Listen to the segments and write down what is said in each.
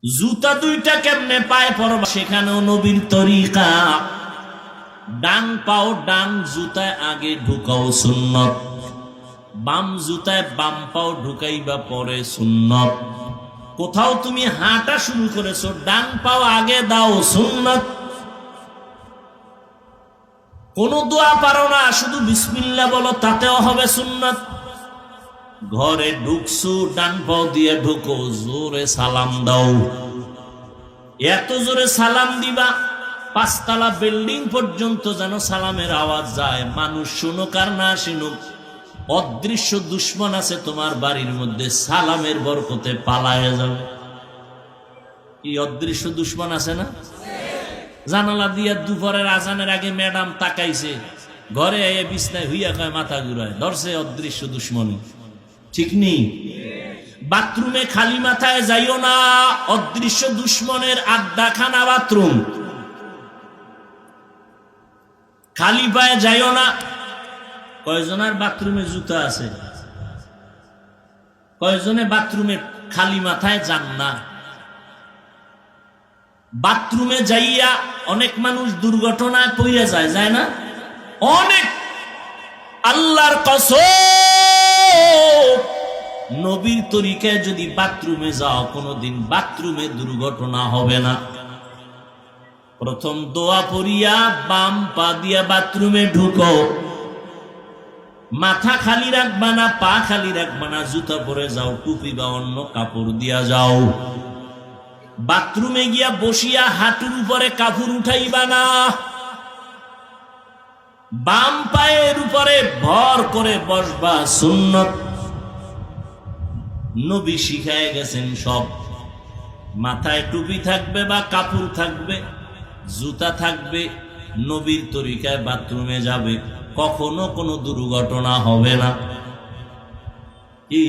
জুতা দুইটা কেমনে পায়ে পরবা সেখানেও নবীর তরিকা। ডান পাও ডান জুতায় আগে ঢুকাও সুন্নত, বাম জুতায় বাম পাও ঢুকাইবা পরে সুন্নত। কোথাও তুমি হাঁটা শুরু করেছো, ডান পাও আগে দাও সুন্নত। কোন দোয়া পারো না, শুধু বিসমিল্লাহ বলো, তাতেও হবে সুন্নত। ঘরে ঢুকছো, ডান পাও দিয়ে ঢুকো, জোরে সালাম দাও। এত জোরে সালাম দিবা 5 তলা বিল্ডিং পর্যন্ত যেন সালামের আওয়াজ যায়। মানুষ শুনুক আর না শুনুক, অদৃশ্য দুশ্মন আছে তোমার বাড়ির মধ্যে, সালামের বরকতে পালায় যাবে। কি অদৃশ্য দুশ্মন আছে না? জানালা দিয়া দুপুরের আজানের আগে ম্যাডাম তাকাইছে, ঘরে এসে বিছনায় হইয়া কয় মাথা ঘুরায়, ধরছে অদৃশ্য দুশ্মনী। ঠিক নেই? বাথরুমে খালি মাথায় যাইও না, অদৃশ্য দুশ্মনের আড্ডাখানা বাথরুম। খালি পায়ে যাইও না। কয়জনের বাথরুমে জুতা আছে? কয়জনে বাথরুমে খালি মাথায় যান না? বাথরুমে যাইয়া অনেক মানুষ দুর্ঘটনায় পড়ে যায়, যায় না? অনেক। আল্লাহর কসম, নবীর তরিকায় যদি বাথরুমে যাও, কোনোদিন বাথরুমে দুর্ঘটনা হবে না। প্রথম দোয়া পড়িয়া বাম পা দিয়া বাথরুমে ঢুকো, মাথা খালি রাখবা না, পা খালি রাখবা না, জুতা পরে যাও, টুপি বা অন্য কাপড় দিয়া যাও। বাথরুমে গিয়া বসিয়া হাঁটুর উপরে কাপড় উঠাইবা না, বাম পায়ের উপরে ভর করে বসবা, সুন্নত। নবী শিখায় গেছেন সব। মাথায় টুপি থাকবে বা কাপড় থাকবে, জুতা থাকবে, নবীর তরিকায় বাথরুমে যাবে, কখনো কোনো দুর্ঘটনা হবে না। কি?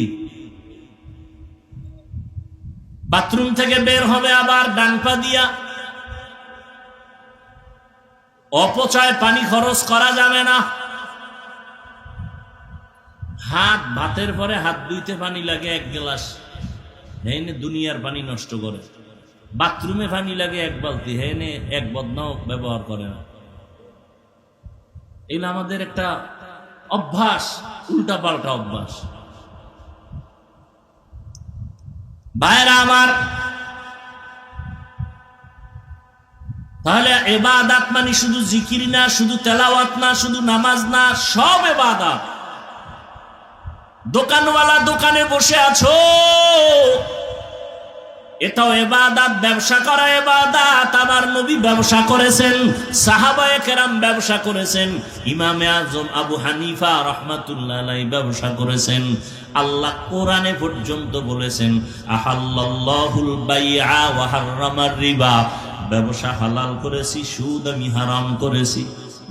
বাথরুম থেকে বের হবে আবার ডান পা দিয়া। অপচয় পানি খরচ করা যাবে না। ভাতের পরে হাত ধুইতে পানি লাগে 1 গ্লাস, হেনে দুনিয়ার পানি নষ্ট করে। বাথরুমে পানি লাগে 1 বালতি, হেনে 1 বদনাও ব্যবহার করে না। এগুলো আমাদের একটা অভ্যাস, উল্টা পাল্টা অভ্যাস। ভাইরা আমার, তাহলে ইবাদত মানে শুধু জিকির না, শুধু তেলাওয়াত না, শুধু নামাজ না, সব ইবাদত। দোকানওয়ালা দোকানে বসে আছো, এটাও ইবাদত। ব্যবসা করা ইবাদত। আমার নবী ব্যবসা করেছেন, সাহাবায়ে কেরাম ব্যবসা করেছেন, ইমামে আজম আবু হানিফা রাহমাতুল্লাহ আলাইহি ব্যবসা করেছেন। আল্লাহ কোরআনে পর্যন্ত বলেছেন, আহাল্লাল্লাহুল বাইআ ওয়া হাররামার রিবা। ব্যবসা হালাল করেছি, সুদ আমি হারাম করেছি।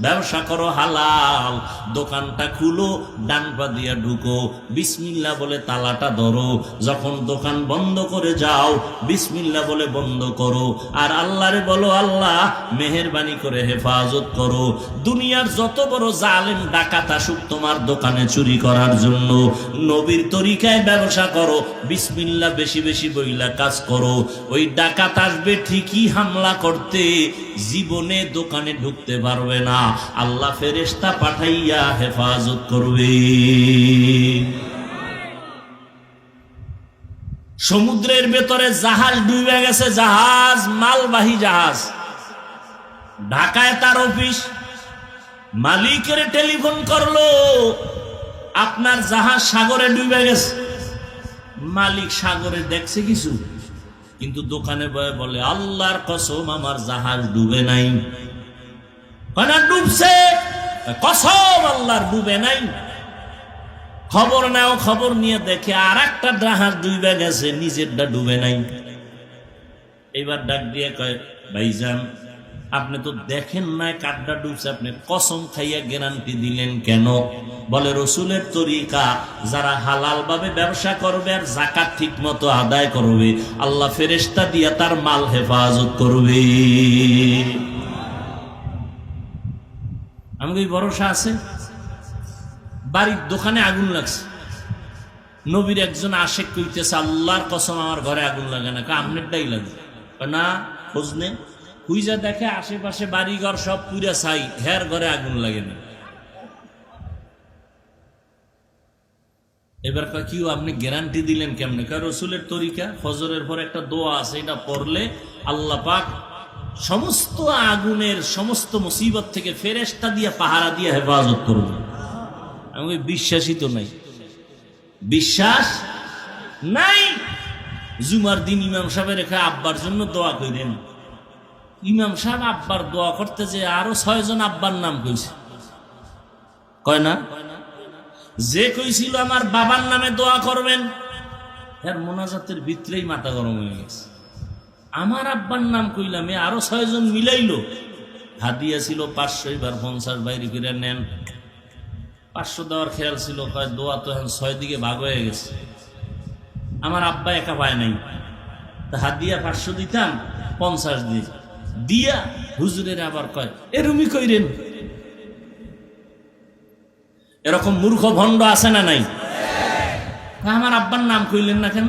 ব্যবসা করো হালাল, দোকানটা খুলো, ডান পা দিয়া ঢুকো, বিসমিল্লাহ বলে তালাটা ধরো, যখন দোকান বন্ধ করে যাও বিসমিল্লাহ বলে বন্ধ করো, আর আল্লাহরে বলো, আল্লাহ মেহেরবানি করে হেফাজত করো। দুনিয়ার যত বড় জালেম ডাকাত আসুক তোমার দোকানে চুরি করার জন্য, নবীর তরিকায় ব্যবসা করো, বিসমিল্লাহ বেশি বেশি বইলা কাজ করো। ওই ডাকাত আসবে ঠিকই হামলা করতে, জীবনে দোকানে ঢুকতে পারবে না, আল্লাহ ফেরেশতা পাঠাইয়া হেফাজত করবে। সমুদ্রের ভেতরে জাহাজ ডুবে গেছে, জাহাজ মালবাহী জাহাজ, ঢাকায় তার অফিস। মালিকের টেলিফোন করলো, আপনার জাহাজ সাগরে ডুবে গেছে। মালিক সাগরে দেখছে কিছু, কিন্তু দোকানে বয়ে বলে, আল্লাহর কসম আমার জাহাজ ডুবে নাই। ডুবছে, কসম আল্লাহর ডুবে নাই। খবর নাও, খবর নিয়ে দেখে আর একটা জাহাজ ডুবে গেছে, নিজেরটা ডুবে নাই। এবার ডাক দিয়ে কয়, ভাইজান আপনি তো দেখেন নাই কাঠটা ডুবছে, আপনি কসম খাইয়া গ্যারান্টি দিলেন কেন? বলে, রসুলের তরিকা, যারা হালাল ভাবে ব্যবসা করবে আর যাকাত ঠিক মতো আদায় করবে, আল্লাহ ফেরেশতা দিয়া তার মাল হেফাজত করবে। আমাকে ভরসা আছে। বাড়ির দোকানে আগুন লাগছে, নবীর একজন আশেক কইতেছে, আল্লাহর কসম আমার ঘরে আগুন লাগে না। আমনেরটাই লাগে না, খোঁজ নে। খুঁজা দেখে আশেপাশে বাড়িঘর সব পুরা ছাই, হের ঘরে আগুন লাগে না। এবার কি আপনি গ্যারান্টি দিলেন কেমনে? রসুলের তরিকা, ফজরের পর একটা দোয়া আছে, এটা পড়লে আল্লাহ পাক সমস্ত আগুনের সমস্ত মুসিবত থেকে ফেরেশতা দিয়ে পাহারা দিয়ে হেফাজত করবে। আমি বিশ্বাসই তো নাই, বিশ্বাস নাই। জুমার দিন ইমাম সাহেবের রেখে আব্বার জন্য দোয়া করেন। ইমাম সাহেব আব্বার দোয়া করতে যে আরো 6 জন আব্বার নাম কইছে, কয় না? যে কইছিল আমার বাবার নামে দোয়া করবেন, এর মোনাজাতের ভিতরেই মাথা গরম হয়ে গেছে। আমার আব্বার নাম কইলাম, আরো 6 জন মিলাইলো। হাদিয়া ছিল 500, এবার 50 বাইরে করে নেন। 500 দেওয়ার খেয়াল ছিল, কয় দোয়া তো এখন 6 দিকে ভাগ হয়ে গেছে, আমার আব্বা একা পায় নাই। তা হাদিয়া 500 দিতাম, 50 দিয়া হুজুরের আবার কয় এরুমি কইরেন। এরকম মূর্খ ভণ্ড আছে না নাই? আমার আব্বার নাম কইলেন না কেন?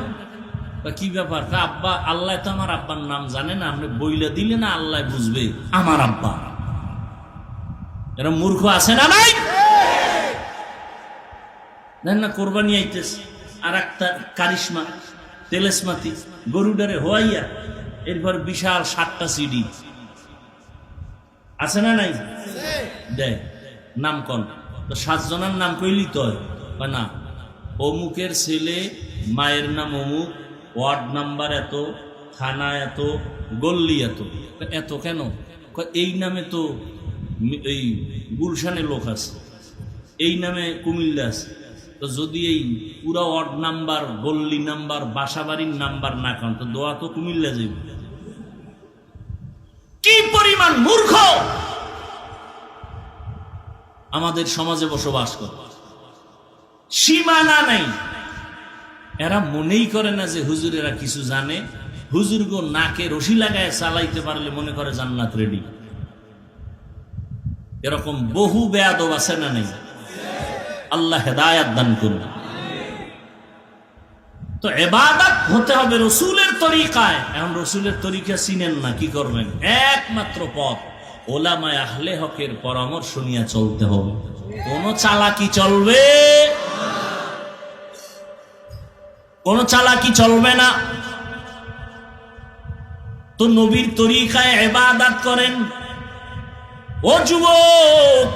কি ব্যাপার? আব্বা, আল্লাহ তো আমার আব্বার নাম জানে না, আপনি বইলে দিলে না আল্লাহ বুঝবে আমার আব্বা। এরকম মূর্খ আছে না নাই? দেন না, কোরবানি আইতেছে, আর একটা কারিশমা তেলেসমাতি গরুডারে হোয়াইয়া, এরপর বিশাল 7টা সিডি আছে না নাই? দেয় নাম কন তো 7 জনের নাম কইলি তো না, অমুকের ছেলে, মায়ের নাম অমুক, ওয়ার্ড নাম্বার এত, থানা এত, গল্লি এত। এত কেন? এই নামে তো এই গুলশানে লোক আছে, এই নামে কুমিল্লা আছে। তো যদি এই পুরা ওয়ার্ড নাম্বার, গল্লি নাম্বার, বাসাবাড়ির নাম্বার না কান, তো দোয়া তো কুমিল্লা যাবে। কি পরিমাণ মূর্খ আমাদের সমাজে বসবাস করে, সীমানা নাই। এরা মনেই করে না যে হুজুরেরা কিছু জানে। হুজুর গো নাকে রশি লাগায় চালাইতে পারলে মনে করে জান্নাত রেডি। এরকম বহু বেয়াদব আছে না নাই? আল্লাহ হেদায়াত দান করুন। তো ইবাদত হতে হবে রসুলের তরিকায়। এখন রসুলের তরিকা চিনেন না, কি করবেন? একমাত্র পথ ওলামায়ে আহলে হকের পরামর্শ নিয়ে চলতে হবে। কোন চালাকি চলবে, কোন চালাকি চলবে না। তো নবীর তরিকায় ইবাদত করেন। ও যুবক,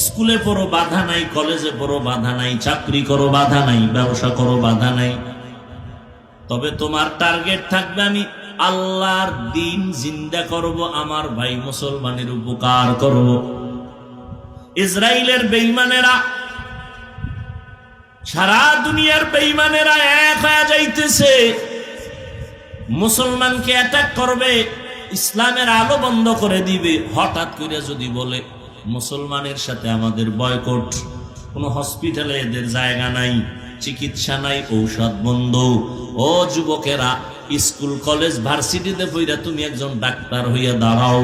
স্কুলে পড়ো বাধা নাই, কলেজে পড়ো বাধা নাই, চাকরি করো বাধা নাই, ব্যবসা করো বাধা নাই। তবে তোমার টার্গেট থাকবে আমি আল্লাহর দিন জিন্দা করব, আমার ভাই মুসলমানের উপকার করব। ইসরায়েলের বেঈমানেরা, সারা দুনিয়ার বেঈমানেরা এক হয়ে যাইতেছে, মুসলমানকে অ্যাটাক করবে, ইসলামের আলো বন্ধ করে দিবে। হঠাৎ করে যদি বলে মুসলমানের সাথে আমাদের বয়কট, কোনো হসপিটালে এদের জায়গা নাই, চিকিৎসা নাই, ঔষধ বন্ধ। ও যুবকেরা, স্কুল কলেজ ভার্সিটিতে পড়া তুমি একজন ডাক্তার হইয়া দাঁড়াও,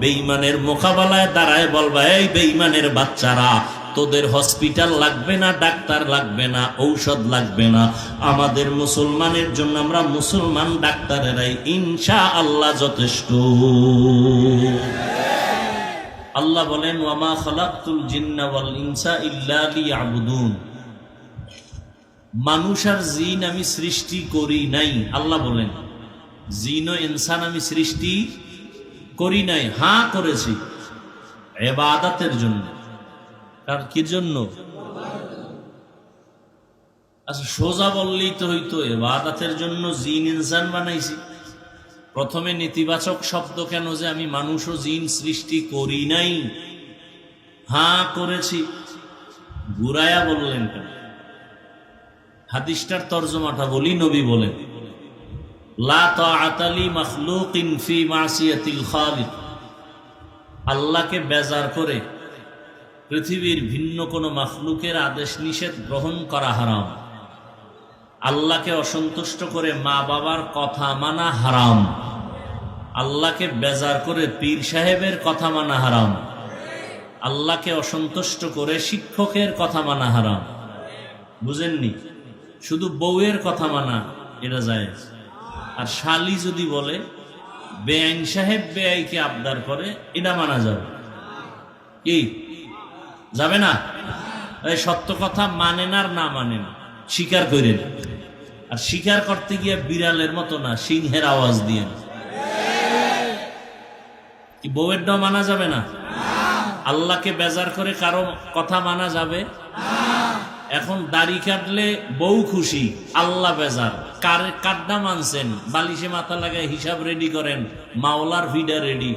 বেঈমানের মোকাবেলায় দাঁড়ায় বলবা, এই বেঈমানের বাচ্চারা, তোদের হসপিটাল লাগবে না, ডাক্তার লাগবে না, ঔষধ লাগবে না, আমাদের মুসলমানের জন্য আমরা মুসলমান ডাক্তারেরাই ইনশাআল্লাহ যথেষ্ট। আল্লাহ বলেন, ওয়ামা খালাকতুল জিন্না ওয়াল ইনসা ইল্লা লিয়াবুদুন। মানুষ আর জিন আমি সৃষ্টি করি নাই। আল্লাহ বলেন, জিন ও ইনসান আমি সৃষ্টি করি নাই, হ্যাঁ করেছি ইবাদতের জন্য। আর কি জন্য? আচ্ছা, সোজা বললেই তো হইতো, ইবাদতের জন্য জিন ইনসান বানাইছি। প্রথমে নেতিবাচক শব্দ কেন যে আমি মানুষ ও জিন সৃষ্টি করি নাই, হ্যাঁ করেছি? ঘুরায়া বললেন কেন? হাদিসটার তরজমাটা বলি। নবী বলেন, লা তাআতা লি মাখলুকিন ফি মাসিয়াতিল খালিক। আল্লাহকে বেজার করে পৃথিবীর ভিন্ন কোনো মাখলুকের আদেশ নিষেধ গ্রহণ করা হারাম। আল্লাহকে অসন্তুষ্ট করে মা বাবার কথা মানা হারাম। আল্লাহকে বেজার করে পীর সাহেবের কথা মানা হারাম। আল্লাহকে অসন্তুষ্ট করে শিক্ষকের কথা মানা হারাম। বুঝেননি? শুধু বউয়ের কথা মানা এটা জায়েজ। আর শালি যদি বলে বেআইন সাহেব বেআইকে আবদার করে, এটা মানা যাবে কি? যাবে না। এই সত্য কথা মানেন আর না মানেন, স্বীকার করেন। আর স্বীকার করতে গিয়ে বিড়ালের মতো না, সিংহের আওয়াজ দিয়ে। কি বউয়েরটাও মানা যাবে না? আল্লাহকে বেজার করে কারো কথা মানা যাবে? এখন দাড়ি কাটলে বউ খুশি, আল্লাহ বেজার। কাড্ডা মানছেন, বালিশে মাথা লাগায় হিসাব রেডি করেন, মাওলার ফিডা রেডি।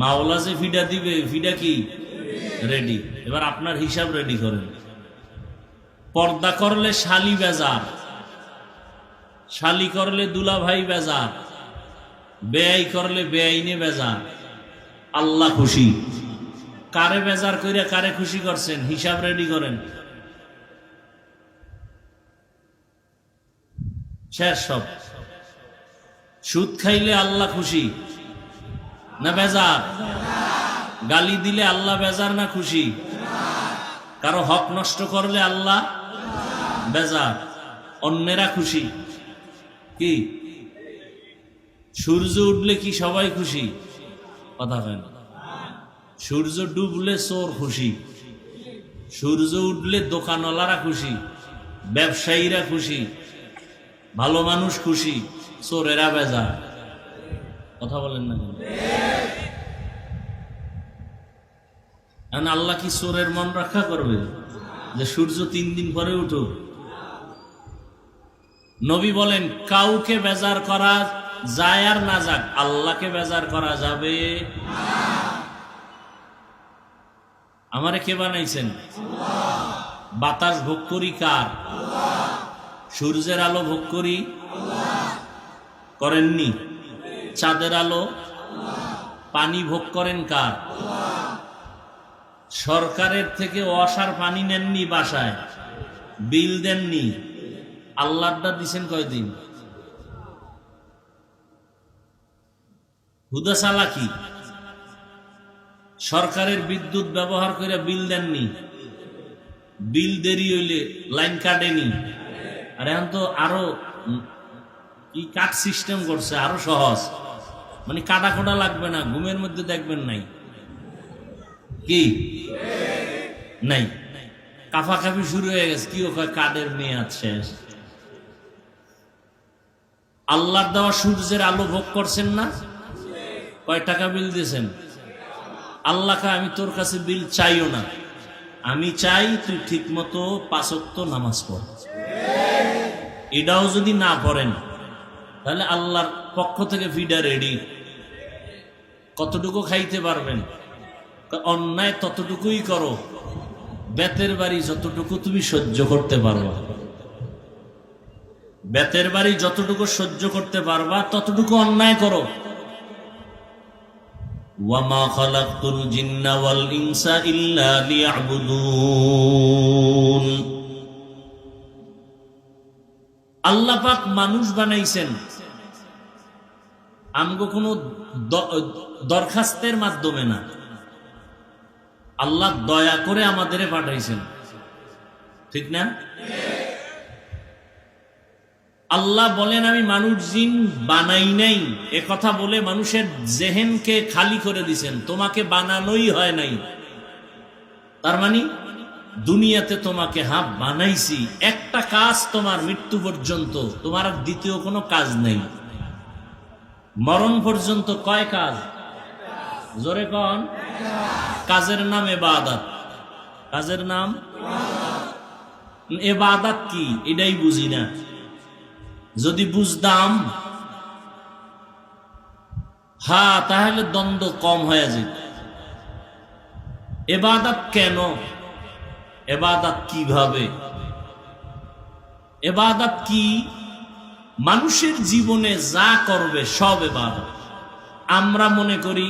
মাওলা যে ফিডা দিবে, ফিডা কি রেডি। এবার আপনার হিসাব রেডি করেন। পর্দা করলে শালি বেজার, শালি করলে দুলা ভাই বেজার, বেআই করলে বেআইনে বেজার, আল্লাহ খুশি। কারে বেজার কইরা কারে খুশি করছেন, হিসাব রেডি করেন। শেষ সব। সুদ খাইলে আল্লাহ খুশি না বেজার? গালি দিলে আল্লাহ বেজার না খুশি? কারো হক নষ্ট করলে আল্লাহ বেজার, অন্যেরা খুশি। কি সূর্য উঠলে কি সবাই খুশি? কথা হয় না। সূর্য ডুবলে চোর খুশি, সূর্য উঠলে দোকানওয়ালারা খুশি, ব্যবসায়ীরা খুশি, ভালো মানুষ খুশি, চোরেরা বেজার। কথা বলেন না কেন? আল্লাহ কি চোরের মন রক্ষা করবে যে সূর্য 3 দিন পরে উঠুক? নবী বলেন কাউকে বেজার করা যায় আর না যাক, আল্লাহকে বেজার করা যাবে। আমারে কে বানাইছেন? বাতাস ভোগ করি কার? সূর্যের আলো ভোগ করি করেননি? চাঁদের আলো, পানি ভোগ করেন কার? সরকারের থেকে ওয়াসার পানি নেননি, বাসায় বিল দেননি, আল্লাহটা দিছেন কয়দিন? হুদা চালাকি। সরকারের বিদ্যুৎ ব্যবহার করে বিল দেননি, বিল দেরি হইলে লাইন কাটেনি। আর এখন তো আরো কি কাট সিস্টেম করছে, আরো সহজ, মানে কাটা কোটা লাগবে না, ঘুমের মধ্যে দেখবেন নাই কি নাই, কাফাকাফি শুরু হয়ে গেছে। কি কয় কাদের মেয়াদ শেষ। আল্লাহর দেওয়া সূর্যের আলো ভোগ করছেন না? কয় টাকা বিল দিয়েছেন? আল্লাহকে আমি তোর কাছে বিল চাইও না, আমি চাই তুই ঠিক মতো 5 ওয়াক্ত নামাজ পড়। এটাও যদি না পড়েন তাহলে আল্লাহর পক্ষ থেকে ফিডা রেডি। কতটুকু খাইতে পারবেন? অন্যায় ততটুকুই করো, বেতের বাড়ি যতটুকু তুমি সহ্য করতে পারবা, বেতের বাড়ি যতটুকু সহ্য করতে পারবা ততটুকু অন্যায় করো। ওয়ামা খালাকতুল জিন্না ওয়াল ইনসা ইল্লা লিয়াবুদুন। আল্লাহ পাক মানুষ বানাইছেন আমগো কোনো দরখাস্তের মাধ্যমে না, আল্লাহ দয়া করে আমাদের পাঠাইছেন, ঠিক না? আল্লাহ বলেন আমি মানুষ জিন বানাই নাই, এ কথা বলে মানুষের জেহেনকে খালি করে দিছেন, তোমাকে বানানোই হয় নাই। তার মানে দুনিয়াতে তোমাকে বানাইছি, একটা কাজ তোমার মৃত্যু পর্যন্ত, তোমার আর দ্বিতীয় কোনো কাজ নেই। মরণ পর্যন্ত কয় কাজ? জোরে কন। কাজের নাম ইবাদত। কাজের নাম ইবাদত। কি এটাই বুঝি না। যদি বুঝতাম তাহলে দ্বন্দ্ব কম হয়ে যেত। ইবাদত কেন? ইবাদত কিভাবে? ইবাদত কি? মানুষের জীবনে যা করবে সব ইবাদত। আমরা মনে করি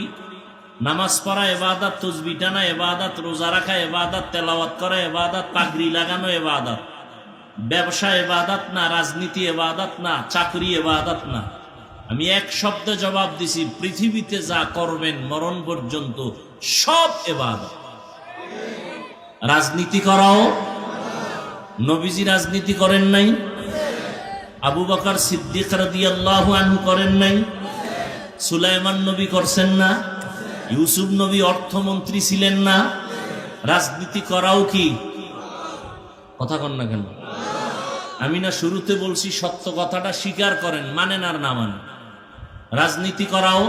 নামাজ পড়া ইবাদত, তাসবিহ টানা ইবাদত, রোজা রাখা ইবাদত, তেলাওয়াত করা ইবাদত, পাগড়ি লাগানো ইবাদত। ব্যবসা ইবাদত না, রাজনীতি ইবাদত না, চাকরি ইবাদত না। আমি এক শব্দে জবাব দিছি, পৃথিবীতে যা করবেন মরণ পর্যন্ত সব ইবাদত। রাজনীতি করাও, নবীজি রাজনীতি করেন নাই? আবু বকর সিদ্দিক রাদিয়াল্লাহু আনহু করেন নাই? সুলাইমান নবী করছেন না? ইউসুফ নবী অর্থমন্ত্রী ছিলেন না? রাজনীতি করাও কি? কথা কন না কেন? আমি না শুরুতে বলছি সত্য কথাটা স্বীকার করেন, মানেন আর না মানেন। রাজনীতি করাও,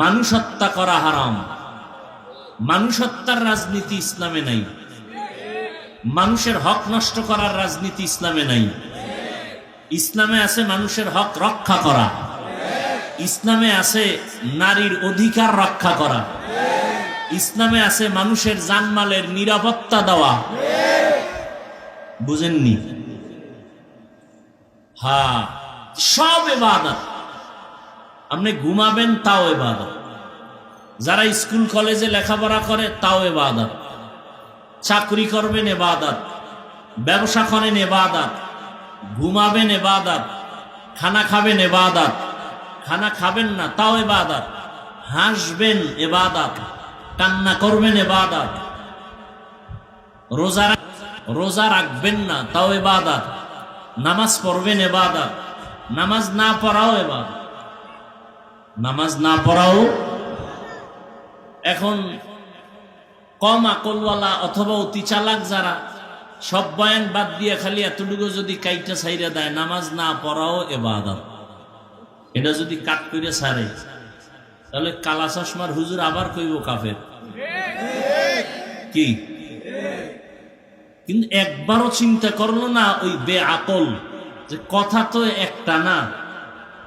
মানুষ হত্যা করা হারাম। মানুষ হত্যার রাজনীতি ইসলামে নাই। মানুষের হক নষ্ট করার রাজনীতি ইসলামে নাই। ইসলামে আছে মানুষের হক রক্ষা করা। ইসলামে আছে নারীর অধিকার রক্ষা করা। ইসলামে আছে মানুষের জানমালের নিরাপত্তা দেওয়া। বুঝেননি? হ্যাঁ, সব ইবাদত। আপনি ঘুমাবেন তাও ইবাদত, যারা স্কুল কলেজে লেখাপড়া করে তাও ইবাদত, চাকরি করবেন ইবাদত, ব্যবসা করেন ইবাদত, ঘুমাবেন ইবাদত, খানা খাবেন ইবাদত, খানা খাবেন না তাও ইবাদত, হাসবেন ইবাদত, কান্না করবেন ইবাদত, রোজা রাখবেন না তাও ইবাদত, নামাজ পড়বেন ইবাদত, নামাজ না পড়াও ইবাদত, নামাজ না পড়াও। এখন কম আকলওয়ালা অথবা অতি চালাক যারা সব বয়ান বাদ দিয়ে খালি এতটুকু যদি কাইটা ছাইরা দেয়, নামাজ না পড়াও ইবাদত, এটা যদি কাট করে ছাড়ে তাহলে কালা চশমার হুজুর আবার কইব কাফের। কি? কিন্তু একবারও চিন্তা করলো না ওই বেআকল যে কথা তো একটা না,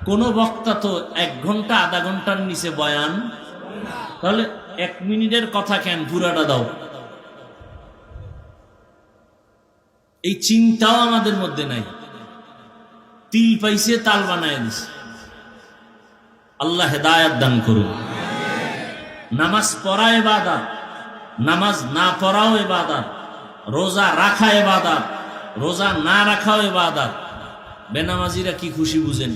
কোন বক্তা তো 1 ঘন্টা আধা ঘন্টার নিচে বয়ান, তাহলে 1 মিনিটের কথা কেন পুরাটা দাও? এই চিন্তাও আমাদের মধ্যে নাই। তিল পাইছে তাল বানায় দিছে। আল্লাহ হেদায়েত দান করুন। নামাজ পড়া ইবাদত, নামাজ না পড়াও ইবাদত, রোজা রাখা ইবাদত, রোজা না রাখাও ইবাদত। বেনামাজিরা কি খুশি বুঝেন?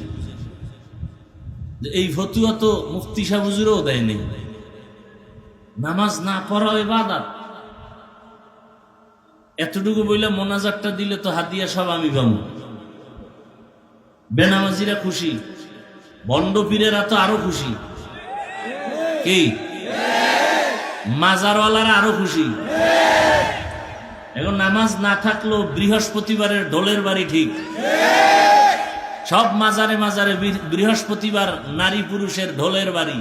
এই ফতুয়া তো মুফতি সাহেব হুজুরও দেয় নাই। নামাজ না পড়াও ইবাদত। এতটুকু বইলে মোনাজাতটা দিলে তো হাদিয়া সব আমি পাবো। বেনামাজিরা খুশি, বন্ড পীরেরা তো আরো খুশি। কি? মাজারওয়ালারা আরো খুশি। এখন নামাজ না থাকলেও বৃহস্পতিবারের ঢোলের বাড়ি ঠিক। সব মাজারে মাজারে বৃহস্পতিবার নারী পুরুষের ঢোলের বাড়ি।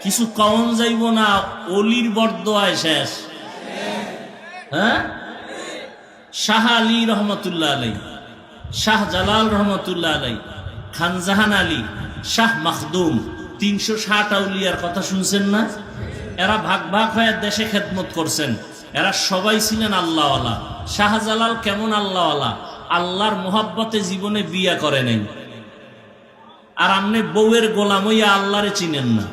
কিছু কওন যাইব না, অলির বরদোয়ায় শেষ। হ্যাঁ, শাহ আলী রহমতুল্লাহ আলাই, শাহ জালাল রহমতুল্লাহ আলাই, খানজাহান আলী, শাহ মাখদুম, 360 আউলিয়ার কথা শুনছেন না? এরা ভাগ ভাগ হয়ে দেশে খেদমত করছেন। এরা সবাই ছিলেন আল্লাহওয়ালা। শাহজালাল কেমন আল্লাহওয়ালা? আল্লাহর মোহাব্বতে জীবনে বিয়া করে নাই। আর আমনে বউয়ের গোলাম হইয়া আল্লাহরে চিনেন না।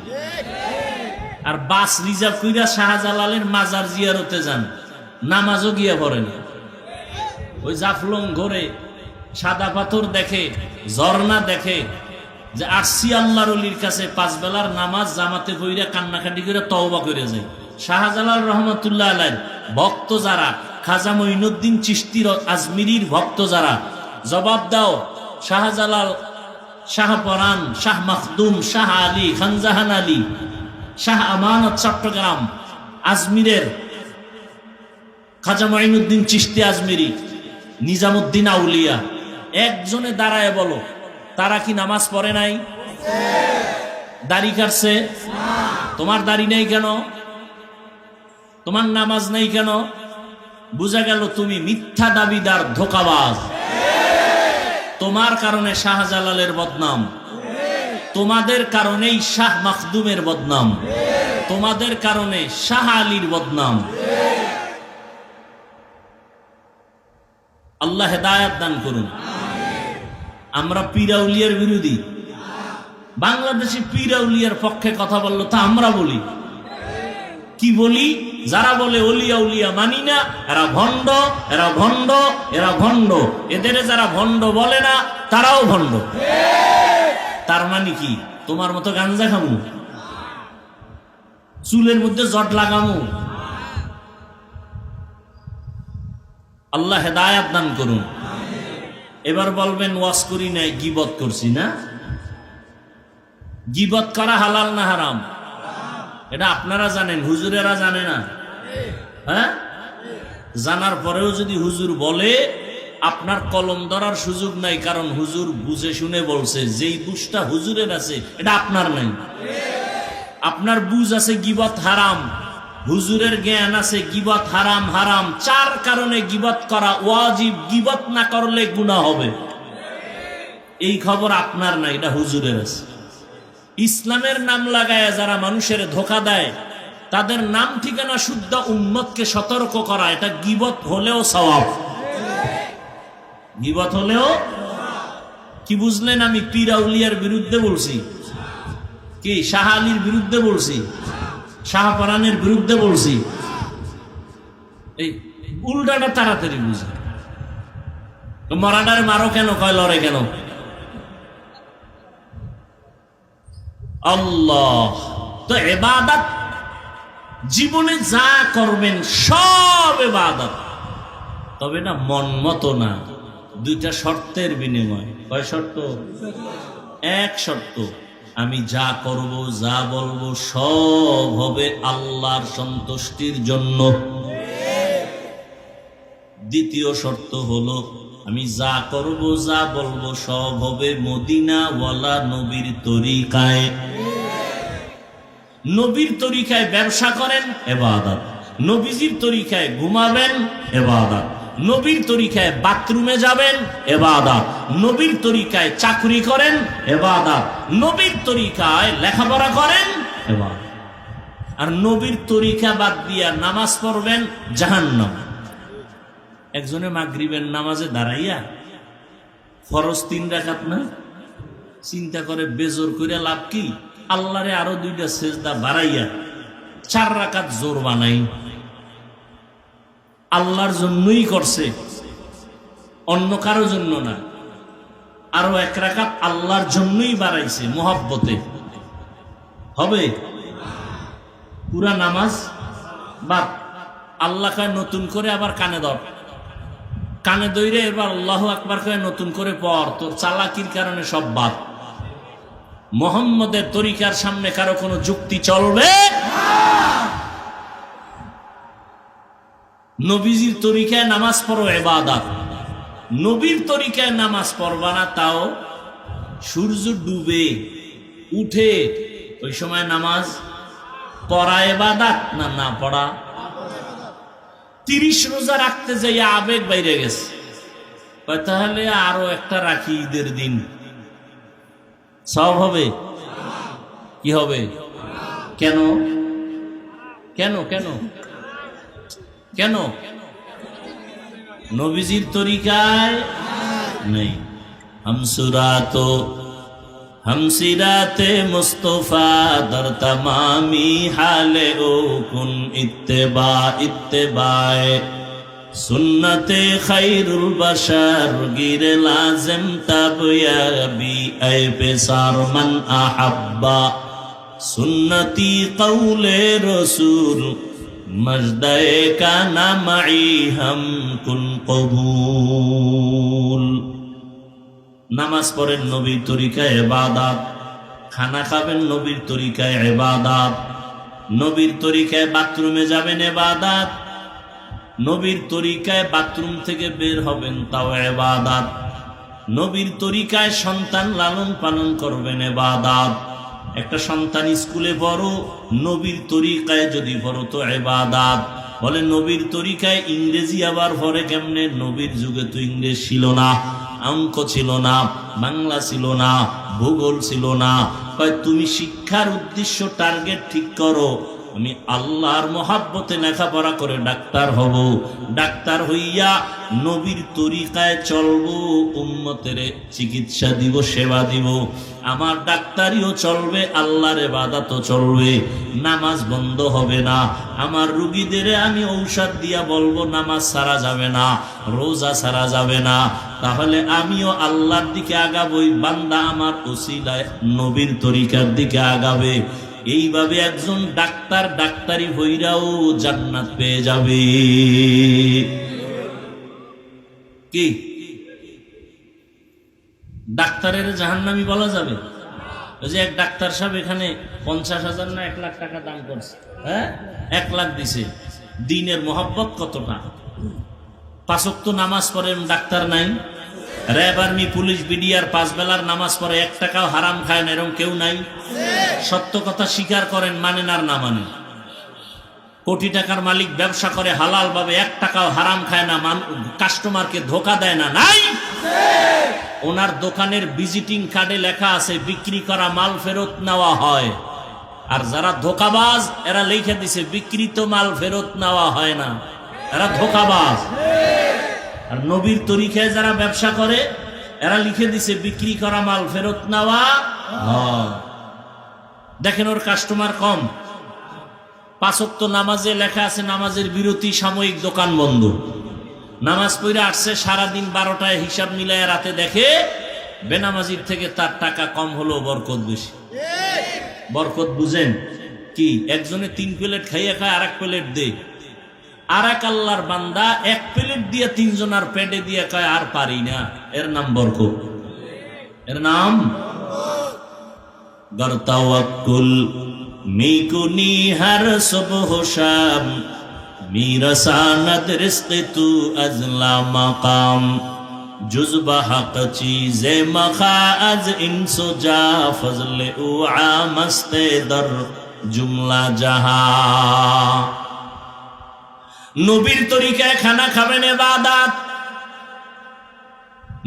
আর বাস রিজার্ভ কইরা শাহজালালের মাজার জিয়ারতে যান, নামাজও গিয়া পড়েন। ওই জাফলং ঘরে সাদা পাথর দেখে, ঝর্ণা দেখে, যে আসছি আল্লাহর ওলির কাছে 5 বেলার নামাজ জামাতে পইরা কান্নাকাটি করে তওবা করে যায়। শাহজালাল রহমতুল্লাহ আলাইহির ভক্ত যারা, খাজা মঈনুদ্দিন চিশতির আজমিরির ভক্ত যারা, জবাব দাও। শাহজালাল, শাহ পরান, শাহ মাখদুম, শাহ আলী, খানজাহান আলী, শাহ আমানত চট্টগ্রাম, আজমিরের খাজা মঈনুদ্দিন চিশতি আজমিরি, নিজামুদ্দিন আউলিয়া, একজনে দাঁড়ায় বলো তারা কি নামাজ পড়ে নাই? দাড়ি কাটছে? তোমার দাড়ি নেই কেন? তোমার নামাজ নেই কেন? বুঝা গেল তুমি মিথ্যা দাবিদার, ধোঁকাবাজ। তোমার কারণে শাহজালালের বদনাম, তোমাদের কারণেই শাহ মাখদুমের বদনাম, তোমাদের কারণে শাহ আলীর বদনাম। আল্লাহ হেদায়েত দান করুন। আমরা পীরাউলিয়ার বিরোধী। বাংলাদেশে পীরাউলিয়ার পক্ষে কথা বললো তা আমরা বলি। কি বলি? যারা বলে ওলিয়া উলিয়া মানি না, এরা ভণ্ড, এরা ভণ্ড, এরা ভণ্ড। এদের যারা ভণ্ড বলে না তারাও ভণ্ড। তার মানে কি? তোমার মতো গাঞ্জা খামু, চুলের মধ্যে জট লাগামু, আল্লাহ হেদায়েত দান করুন। এবার বলবেন ওয়াজ করি নাই, গীবত করছি না? গীবত করা হালাল না হারাম? এটা আপনারা জানেন, হুজুরেরা জানে না? হ্যাঁ, জানার পরেও যদি হুজুর বলে, আপনার কলম ধরার সুযোগ নাই, কারণ হুজুর বুঝে শুনে বলছে। যেই বুঝটা হুজুরের আছে এটা আপনার নাই। আপনার বুঝ আছে গীবত হারাম, হুজুরের জ্ঞান আছে গীবত হারাম। হারাম 4 কারণে গীবত করা ওয়াজিব, গীবত না করলে গুনাহ হবে। এই খবর আপনার নাই, এটা হুজুরের আছে। ইসলামের নাম লাগায় যারা মানুষের ধোঁকা দেয়, তাদের নাম ঠিকানা শুদ্ধ উম্মতকে সতর্ক করা, এটা গীবত হলেও সওয়াব। গীবত হলেও কি বুঝলেন? আমি পীর আউলিয়ার বিরুদ্ধে বলছি কি? শাহ আলীর বিরুদ্ধে বলছি? শাহপরানের বিরুদ্ধে বলছি? এই উল্টাটা তাড়াতাড়ি বুঝে। মরাডারে মারো কেন, কয় লড়ে কেন? আল্লাহ তো ইবাদত, জীবনে যা করবেন সব ইবাদত, তবে না মন মতো না। 2টা শর্তের বিনিময়। কয় শর্ত? 1 শর্ত, আমি যা করব যা বলবো সব হবে আল্লাহর সন্তুষ্টির জন্য। 2য় শর্ত হলো আমি যা করব যা বলবো সব হবে মদিনাওয়ালা নবীর তরিকায়। নবীর তরিকায় ব্যবসা করেন, ইবাদত। নবীজির তরিকায় ঘুমাবেন, ইবাদত। নবীর তরিকায় বাথরুমে যাবেন, ইবাদত। নবীর তরিকায় চাকরি করেন, ইবাদত। নবীর তরিকায় লেখাপড়া করেন, ইবাদত। আর নবীর তরিকা বাদ দিয়া নামাজ পড়বেন, জাহান্নাম। একজনে মাগরিবের নামাজে দাঁড়াইয়া ফরজ 3 রাকাত না, চিন্তা করে বেজোর করে লাভ কি? আল্লাহরে আরো 2টা সেজদা বাড়াইয়া 4 রাকাত জোর বানাই। আল্লাহর জন্যই করছে, অন্য কারো জন্য না। আরো 1 রাকাত আল্লাহর জন্যই বাড়াইছে, মোহাব্বতে। হবে? পুরা নামাজ বাদ। আল্লাহ কয় নতুন করে আবার কানে ধর, কানে দইরে এবার আল্লাহু আকবার কয়ে নতুন করে পড়। তোর চালাকির কারণে সব বাদ। মুহাম্মদের তরিকার সামনে কারো কোনো যুক্তি চলবে? নবীজির তরিকায় নামাজ পড়ো, ইবাদত। নবীর তরিকায় নামাজ পড়বা না, তাও সূর্য ডুবে উঠে ওই সময় নামাজ পড়া ইবাদত না না পড়া? 30 রোজা রাখতে যাই আবেগ বাইরে গেছে, তাহলে আরো একটা রাখি, ঈদের দিন সব হবে। কি হবে? কেন কেন কেন কেন? নবীজির তরিকায় নেই। हमसिराते मुस्तफा दर तमामी हाले ओ कुन इत्तेबाए सुन्नते खैरुल बशर गिरे लाजिम तब याबी ऐ बेसार मन अहब्बा सुन्नती कौले रसूल मजदे का नामई हम कुन कबूल। নামাজ পড়েন নবীর তরিকায় ইবাদত, খানা খাবেন নবীর তরিকায় ইবাদত, নবীর তরিকায় বাথরুমে যাবেন ইবাদত, নবীর তরিকায় বাথরুম থেকে বের হবেন তাও ইবাদত, নবীর তরিকায় সন্তান লালন পালন করবেন ইবাদত। একটা সন্তান স্কুলে পড়ো, নবীর তরিকায় যদি পড়ো তো ইবাদত। বলে নবীর তরিকায় ইংরেজি আবার পড়ে কেমনে? নবীর যুগে তো ইংরেজ ছিল না, অঙ্ক ছিল না, বাংলা ছিল না, ভূগোল ছিল না। কয় তুমি শিক্ষার উদ্দেশ্য টার্গেট ঠিক করো, আমি আল্লাহর মহাব্বতে লেখাপড়া করে ডাক্তার হব, ডাক্তার হইয়া নবীর তরিকায় চলবো, উম্মতের চিকিৎসা দিব, সেবা দিব। আমার ডাক্তারিও চলবে, আল্লাহর ইবাদতও চলবে, নামাজ বন্ধ হবে না। আমার রোগীদের আমি ঔষধ দিয়া বলবো নামাজ ছাড়া যাবে না, রোজা ছাড়া যাবে না। তাহলে আমিও আল্লাহর দিকে আগাবই, বান্দা আমার ওসিলায় নবীর তরিকার দিকে আগাবে। এইভাবে একজন ডাক্তার ডাক্তারি হইরাও জান্নাত পেয়ে যাবে। কি ডাক্তারের জাহান্নামী বলা যাবে? ওই যে এক ডাক্তার সাহেব এখানে 50,000 না 1 লাখ টাকা দান করছে, হ্যাঁ 1 লাখ দিছে। দিনের মোহাব্বত কতটা! 5 ওয়াক্ত নামাজ পড়ে ডাক্তার নাই? র্যাব, আর্মি, পুলিশ, বিডিআর 5 বেলার নামাজ পড়ে 1 টাকাও হারাম খায় না, এরকম কেউ নাই? সত্য কথা স্বীকার করেন, মানেন আর না মানেন। কোটি টাকার মালিক ব্যবসা করে হালাল ভাবে, 1 টাকাও হারাম খায় না, কাস্টমারকে ধোকা দেয় না, নাই? ওনার দোকানের ভিজিটিং কার্ডে লেখা আছে বিক্রি করা মাল ফেরত নেওয়া হয়। আর যারা ধোকাবাজ এরা লিখে দিছে বিক্রিত মাল ফেরত নেওয়া হয় না, এরা ধোকাবাজ। আর নবীর তরিকায় যারা ব্যবসা করে এরা লিখে দিছে বিক্রি করা মাল ফেরত নেওয়া হয়। দেখেন ওর কাস্টমার কম। 5 ওয়াক্ত নামাজে লেখা আছে নামাজের বিরতি, সাময়িক দোকান বন্ধ। নামাজ পড়ে আসছে সারাদিন 12টায়, হিসাব মিলায় রাতে দেখে বেনামাজির থেকে তার টাকা কম হলো, বরকত বেশি। বরকত বুঝেন কি? একজনে 3 প্লেট খাইয়া খায়, আর 1 প্লেট দে। আর এক আল্লাহর বান্দা 1 প্লেট দিয়ে 3 জনার পেটে দিয়ে কয় আর পারি না, এর নাম বরকত, এর নাম গরতাওয়াক্কুল মিকুনি হার সুবহ শাম মিরসানাত রিজক তু আজলা মাকাম জুজবা হক চীজে মখা আজ ইনসো জা ফজলে উ আমস্তে দর জুমলা জাহা। নবীর তরিকায় খানা খাবেন ইবাদত,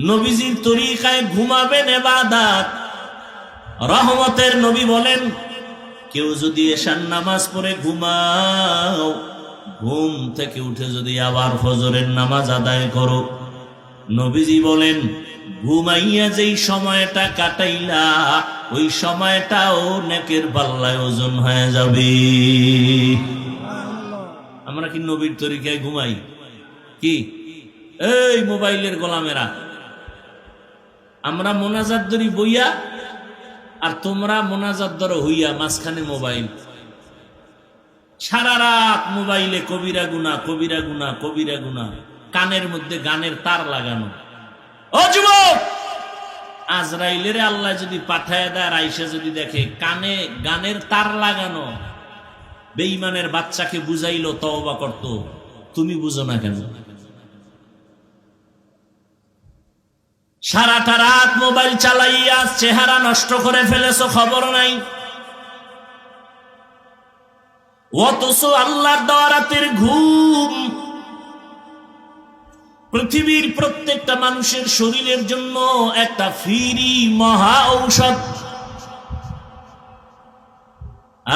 নবীজির তরিকায় ঘুমাবেন ইবাদত। রহমতের নবী বলেন কেউ যদি এশার নামাজ পড়ে ঘুমাও, ঘুম থেকে উঠে যদি আবার ফজরের নামাজ আদায় করো, নবীজি বলেন ঘুমাইয়া যেই সময়টা কাটাইলা ওই সময়টাও নেকের পাল্লায় ওজন হয়ে যাবে। আমরা কি নবীর তরিকায় ঘুমাই? কি এই মোবাইলের গোলামেরা, আমরা মোনাজাত ধরি বইয়া, আর তোমরা মোনাজাত ধরো হইয়া, মাঝখানে মোবাইল। সারা রাত মোবাইলে কবিরা গুনাহ, কবিরা গুনাহ, কবিরা গুনাহ। কানের মধ্যে গানের তার লাগানো। ও যুবক, আজরাইলের আল্লাহ যদি পাঠায় দেয়, আয়েশা যদি দেখে কানে গানের তার লাগানো, বেঈমানের বাচ্চাকে বুঝাইলো তওবা করত, তুমি বুঝো না কেন? সারাটা রাত মোবাইল চালাইয়া চেহারা নষ্ট করে ফেলেছো, খবর নাই। অথচ আল্লাহর দেওয়া রাতের ঘুম পৃথিবীর প্রত্যেকটা মানুষের শরীরের জন্য একটা ফ্রি মহা ঔষধ।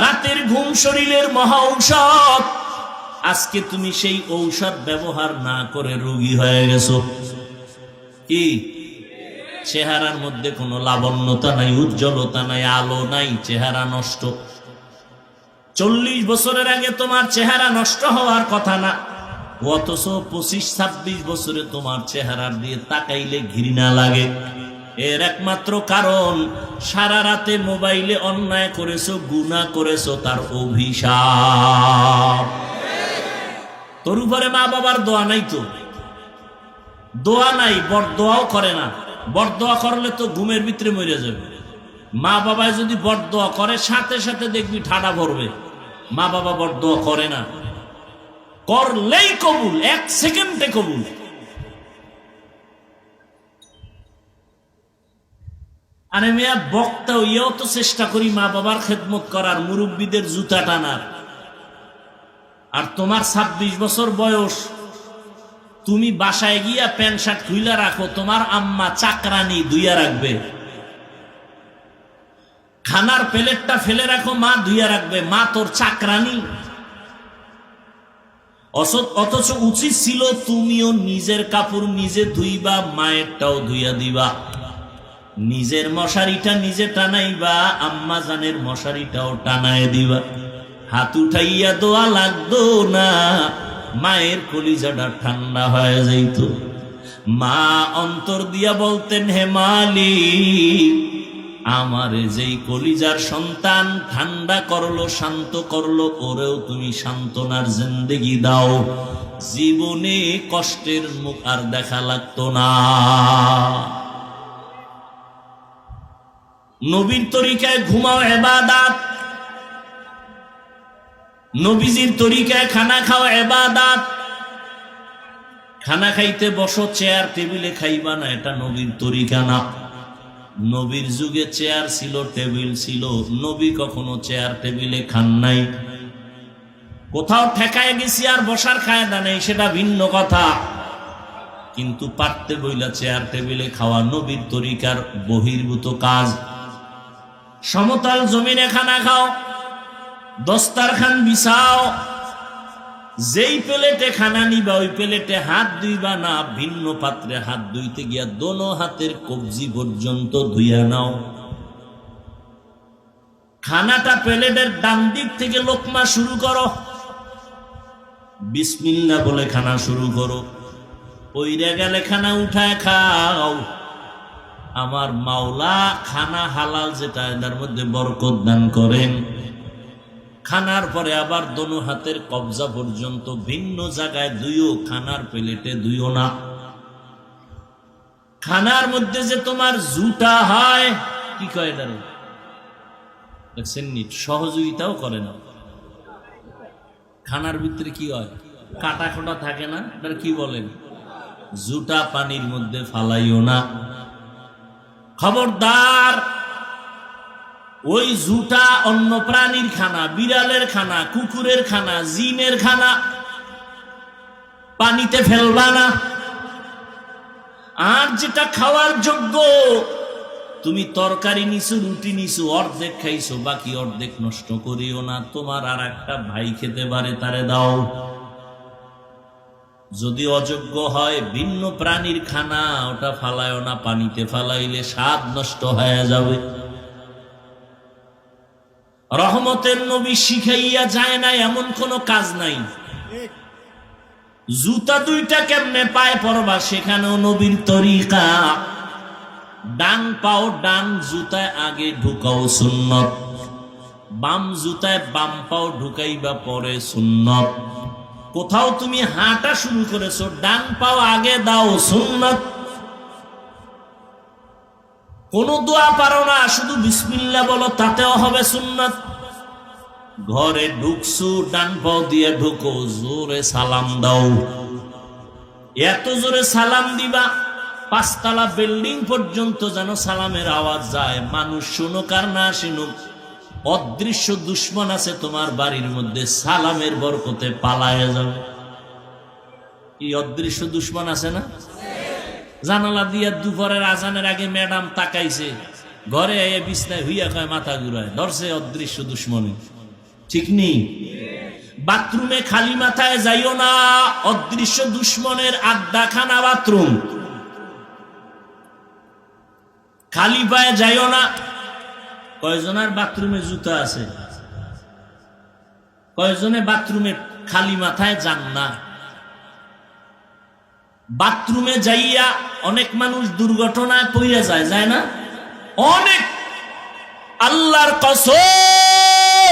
রাতের ঘুম শরীরের মহা ঔষধ। আজকে তুমি সেই ঔষধ ব্যবহার না করে রোগী হয়ে গেছো। কি চেহারার মধ্যে কোনো লাবণ্যতা নাই, উজ্জ্বলতা নাই, আলো নাই, চেহারা নষ্ট। 40 বছরের আগে তোমার চেহারা নষ্ট হওয়ার কথা না, অথচ 25-26 বছরে তোমার চেহারার দিয়ে তাকাইলে ঘৃণা লাগে। এর একমাত্র কারণ সারা রাতে মোবাইলে অন্যায় করেছো, গুনাহ করেছো, তার অভিশাপ। তোর উপরে মা বাবার দোয়া নাই, তো দোয়া নাই, বরদোয়াও করে না। বরদোয়া করলে তো ঘুমের ভিতরে মরে যাবে। মা বাবায় যদি বরদোয়া করে সাথে সাথে দেখবি ঠাডা ভরবে। মা বাবা বরদোয়া করে না, করলেই কবুল, 1 সেকেন্ডে কবুল। আরে মেয়া বক্তা হইয়াও তো চেষ্টা করি মা বাবার খেদমত করার, মুরব্বীদের জুতা টানার। আর তোমার 26 বছর বয়স, তুমি বাসায় গিয়া প্যান্ট শার্ট খুইলা রাখো, তোমার আম্মা চাকরানি ধুইয়া রাখবে। খানার প্লেটটা ফেলে রাখো, মা ধুইয়া রাখবে। মা তোর চাকরানি। অথচ উচিত ছিল তুমিও নিজের কাপড় নিজে ধুইবা, মায়েরটাও ধুইয়া দিবা। নিজের মশারিটা নিজে টানাইবা, আম্মা জানের মশারিটাও টানায় দিবা। হাত উঠাইয়া দোয়া লাগতো না, মায়ের কলিজাটা ঠান্ডা হয়ে যাইত। মা অন্তর দিয়া বলতেন, হে মালিক আমার যেই কলিজার সন্তান ঠান্ডা করলো, শান্ত করলো, ওরেও তুমি সান্ত্বনার জিন্দেগি দাও, জীবনে কষ্টের মুখ আর দেখা লাগতো না। নবীর তরিকায় ঘুমাও ইবাদত, নবীজির তরিকায় খানা খাও ইবাদত। খানা খাইতে বসো, চেয়ার টেবিলে খাইবা না, এটা নবীর তরিকা না। নবীর যুগে চেয়ার ছিল, টেবিল ছিল, নবী কখনো চেয়ার টেবিলে খান নাই। কোথাও ঠেকায় গেছি আর বসার কায়দা নেই, সেটা ভিন্ন কথা, কিন্তু পারতে বইলা চেয়ার টেবিলে খাওয়া নবীর তরিকার বহির্ভূত কাজ। সমতল জমিনে খানা খাও, দস্তারখান বিছাও, যেই প্লেটে খানা নিবা ওই প্লেটে হাত ধুইবা না, ভিন্ন পাত্রে হাত ধুইতে গিয়া দোনো হাতের কবজি পর্যন্ত ধুইয়া নাও। খানাটা প্লেটের ডান দিক থেকে লোকমা শুরু করো, বিসমিল্লাহ বলে খানা শুরু করো। ওইরা গেলে খানা উঠায় খাও। আমার মাওলা খানা হালাল যেটা, এটার মধ্যে বরকত দান করেন। খানার পরে আবার দোনো হাতের কবজা পর্যন্ত ভিন্ন জায়গায় ধুইও, খানার প্লেটে ধুইও না। খানার মধ্যে যে তোমার জুতা হয়, কি কয় এটার দেখছেন, সহযোগিতাও করে না। খানার ভিতরে কি হয়, কাটা খোটা থাকে না, এটার কি বলেন, জুতা পানির মধ্যে ফালাইও না। খবরদার, ওই জুতা অন্য প্রাণীর খানা, বিড়ালের খানা, কুকুরের খানা, জিনের খানা, পানিতে ফেলবা না। আর যেটা খাওয়ার যোগ্য, তুমি তরকারি নিছো, রুটি নিছো, অর্ধেক খাইছো, বাকি অর্ধেক নষ্ট করিও না। তোমার আর একটা ভাই খেতে পারে, তারে দাও। যদি অযোগ্য হয় ভিন্ন প্রাণীর খানা, ওটা ফালায় না, পানিতে ফালাইলে স্বাদ নষ্ট হয়ে যাবে। রহমতের নবী শিখাইয়া যায় না এমন কোন কাজ নাই। জুতা দুইটা কেমনে পায়ে পরবা, সেখানেও নবীর তরিকা। ডান পাও ডান জুতায় আগে ঢুকাও, সুন্নত। বাম জুতায় বাম পাও ঢুকাইবা পরে, সুন্নত। কোথাও তুমি হাঁটা শুরু করেছো, ডান পাও আগে দাও, সুন্নত। কোন দোয়া পারো না, শুধু বিসমিল্লাহ বলো, তাতেও হবে সুন্নত। ঘরে ঢুকছো, ডান পাও দিয়ে ঢুকো, জোরে সালাম দাও। এত জোরে সালাম দিবা, 5 তলা বিল্ডিং পর্যন্ত যেন সালামের আওয়াজ যায়। মানুষ শুনুক আর না শুনুক, অদৃশ্য দুশ্মন আছে তোমার বাড়ির মধ্যে, সালামের বরকতে পালায় যাবে। এই অদৃশ্য দুশ্মন আছে না? জানালা দিয়া দুপুরের আজানের আগে ম্যাডাম তাকাইছে, ঘরে এসে বিছনায় হইয়া কয়, মাথা ঘুরায়, ধরছে অদৃশ্য দুশ্মনে। ঠিক নেই? বাথরুমে খালি মাথায় যাইও না, অদৃশ্য দুশ্মনের আড্ডাখানা বাথরুম। খালি পায়ে যাইও না। কয়জনের বাথরুমে জুতা আছে? কয়জনে বাথরুমে খালি মাথায় যান না? বাথরুমে যাইয়া অনেক মানুষ দুর্ঘটনায় পড়ে যায়, যায় না? অনেক। আল্লাহর কসম,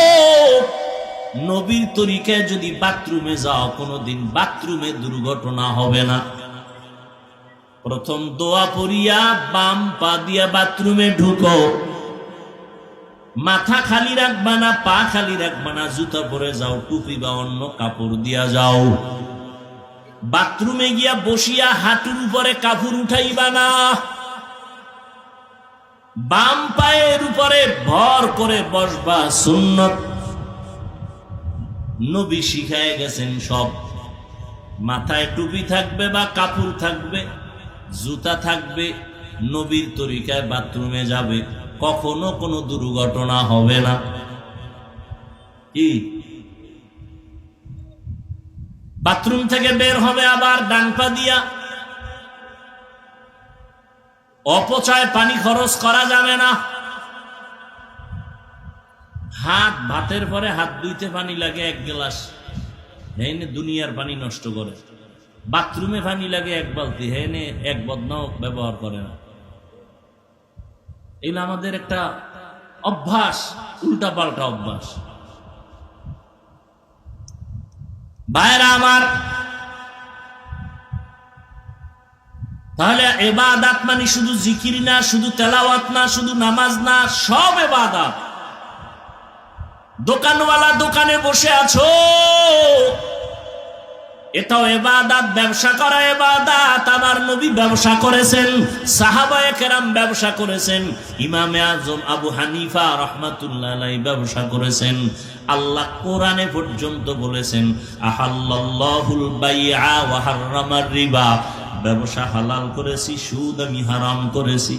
নবীর তরিকায় যদি বাথরুমে যাও, কোনোদিন বাথরুমে দুর্ঘটনা হবে না। প্রথম দোয়া পড়িয়া বাম পা দিয়া বাথরুমে ঢুকো, মাথা খালি রাখবা না, পা খালি রাখবা না, জুতা পরে যাও, টুপি বা অন্য কাপড় দিয়া যাও। বাথরুমে গিয়া বসিয়া হাঁটুর উপরে কাপড় উঠাইবা না, বাম পায়ের উপরে ভর করে বসবা, সুন্নত। নবী শিখায় গেছেন সব। মাথায় টুপি থাকবে বা কাপড় থাকবে, জুতা থাকবে, নবীর তরিকায় বাথরুমে যাবে, কখনো কোনো দুর্ঘটনা হবে না। কি? বাথরুম থেকে বের হবে আবার ডান পা দিয়া। অপচয় পানি খরচ করা যাবে না। ভাতের পরে হাত ধুইতে পানি লাগে 1 গ্লাস, হেনে দুনিয়ার পানি নষ্ট করে। বাথরুমে পানি লাগে 1 বালতি, হেনে 1 বদনাও ব্যবহার করে না। এগুলো আমাদের একটা অভ্যাস, উল্টা পাল্টা অভ্যাস। ভাইরা আমার, তাহলে ইবাদত মানে শুধু জিকির না, শুধু তেলাওয়াত না, শুধু নামাজ না, সব ইবাদত। দোকানওয়ালা দোকানে বসে আছো, এটাও ইবাদত। ব্যবসা করা ইবাদত। আমার নবী ব্যবসা করেছেন, সাহাবায়ে কেরাম ব্যবসা করেছেন, ইমামে আজম আবু হানিফা রাহমাতুল্লাহ আলাইহি ব্যবসা করেছেন। আল্লাহ কোরআনে পর্যন্ত বলেছেন, আহাল্লাল্লাহুল বাইআ ওয়া হাররামার রিবা, ব্যবসা হালাল করেছি, সুদ আমি হারাম করেছি।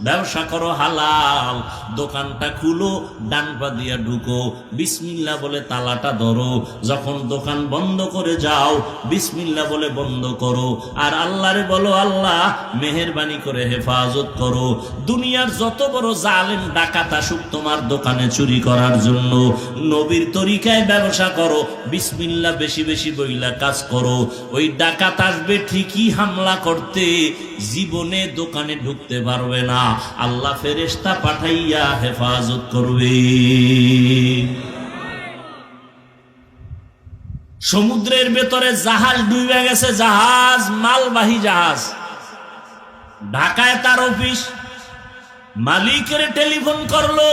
ব্যবসা করো হালাল, দোকানটা খুলো, ডান পা দিয়া ঢুকো, বিসমিল্লাহ বলে তালাটা ধরো, যখন দোকান বন্ধ করে যাও বিসমিল্লাহ বলে বন্ধ করো, আর আল্লাহরে বলো আল্লাহ মেহেরবানি করে হেফাজত করো। দুনিয়ার যত বড় জালেম ডাকাত আসুক তোমার দোকানে চুরি করার জন্য, নবীর তরিকায় ব্যবসা করো, বিসমিল্লাহ বেশি বেশি বইলা কাজ করো। ওই ডাকাত আসবে ঠিকই হামলা করতে, জীবনে দোকানে ঢুকতে পারবে না, আল্লাহ ফেরেশতা পাঠাইয়া হেফাজত করবে। সমুদ্রের ভেতরে জাহাজ ডুবে গেছে, জাহাজ মালবাহী জাহাজ, ঢাকায় তার অফিস, মালিকের টেলিফোন করলো